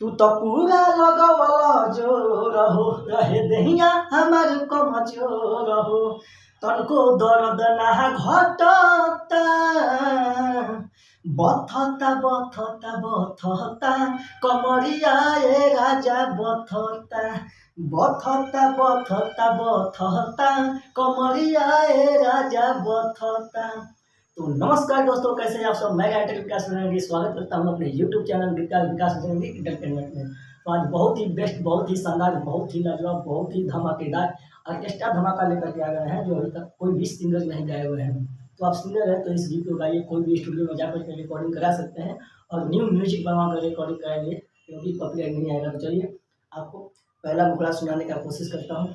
तू तो पूरा लगवला जोर हो, रहे दहिया हमार कमजोर हो, तनको दर्द ना घटता, बथता बथता बथता कमरिया ए राजा बथता, बथता बथता बथता कमरिया ए राजा बथता। तो नमस्कार दोस्तों, कैसे हैं आप सब। मैं गायक विकास की स्वागत करता हूं अपने YouTube चैनल विकास एंटरटेनमेंट में। तो आज बहुत ही बेस्ट, बहुत ही शानदार, बहुत ही लाजवाब, बहुत ही धमाकेदार ऑर्केस्ट्रा धमाका लेकर के आ गए हैं, जो अभी तक कोई भी सिंगर नहीं गाए हुए हैं। तो आप सिंगर हैं तो इस गीत को गाइए, कोई भी स्टूडियो में जाकर के रिकॉर्डिंग करा सकते हैं और न्यू म्यूजिक बनवा कर रिकॉर्डिंग कराइए, क्योंकि कॉपीराइट नहीं आएगा। तो चलिए आपको पहला मुखड़ा सुनाने का कोशिश करता हूँ।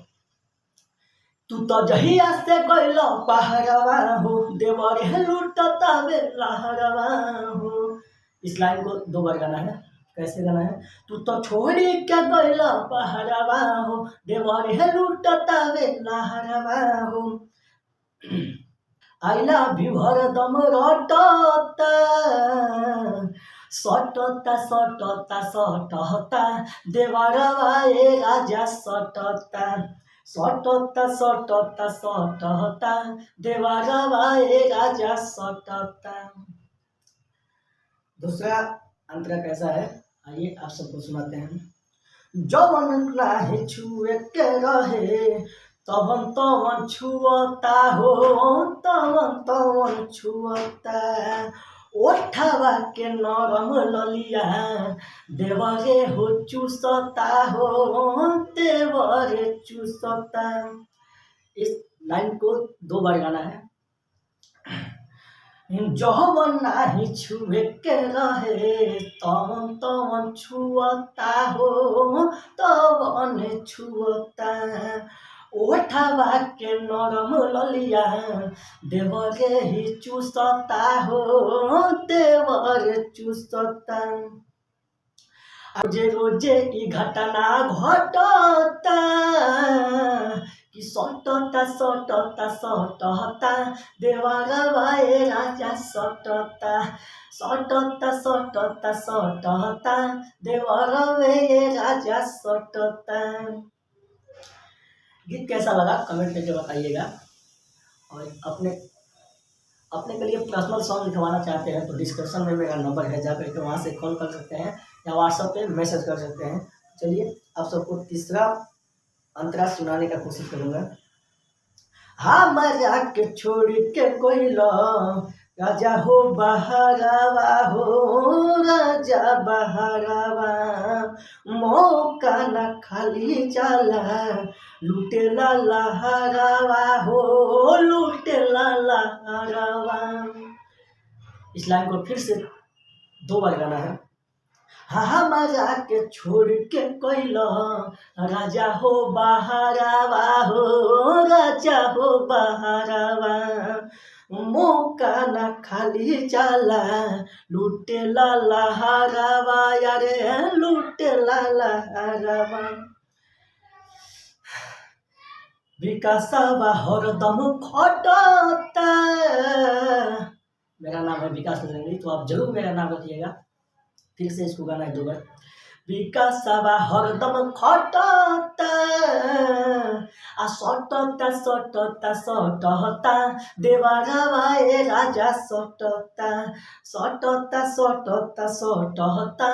तू तो जहिया से गइल पहरवा हो, देवर लूटता वे लहरवा हो। इस लाइन को 2 बार गाना है। कैसे गाना है? तू तो छोड़ी के गइल पहरवा हो, देवर लूटता वे लहरवा हो। आइला भी हरदम रटता, सटता सटता सटता देवरवा ए राजा सटता, सटता सटता सटता देवरवा ए राजा सटता। दूसरा अंतरा कैसा है, आइए आप सबको सुनाते हैं। जवन राहे छुए के रहे, तवन तवन छुअता हो, तवन तवन छुअता। ओठवा के नरम ललिया देवरे हो चूसता हो, देवरे चूसता। इस लाइन को 2 बार गाना है। जवन नाही छुए के रहे, तवन तवन छुअता हो, तवन छुअता। ओठवा के नरम ललिया देवरे ही चूसता हो, देवरे चूसता। रोजे रोजे ई घटना घटता कि सटता सटता सटता देवरवा ए राजा सटता, सटता सटता सटता देवरवा ए राजा सटता। गीत कैसा लगा कमेंट करके बताइएगा। और अपने के लिए पर्सनल सॉन्ग लिखवाना चाहते हैं तो डिस्क्रिप्शन में मेरा नंबर है, जाकर के वहाँ से कॉल कर सकते हैं या व्हाट्सएप पे मैसेज कर सकते हैं। चलिए आप सबको तीसरा अंतरा सुनाने का कोशिश करूँगा। हमारा के छोड़ के कोई राजा हो बहरावा हो, राजा बहरावा। मौका न खाली जाला, लुटेला लहरावा हो, लुटेला लहरावा। इस लाइन को फिर से 2 बार गाना है। हमारा के छोड़ के कोइला राजा हो बहरावा हो, राजा हो बहरावा। मौका न खाली जाला, लुटेला लहरावा यारे, लुटेला लहरावा। विकासवा हरदम खटता। मेरा नाम है विकास, तो आप जरूर मेरा नाम रखिएगा। फिर से इसको गाना है 2 बार। विकासवा हरदम खटता, आ सटता सटता सटता देवरवा ए राजा सटता, सटता सटता सटता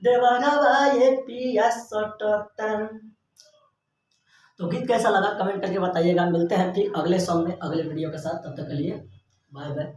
देवरवा ए पिया सटता। तो गीत कैसा लगा कमेंट करके बताइएगा। मिलते हैं फिर अगले सॉन्ग में, अगले वीडियो के साथ। तब तक के लिए बाय बाय।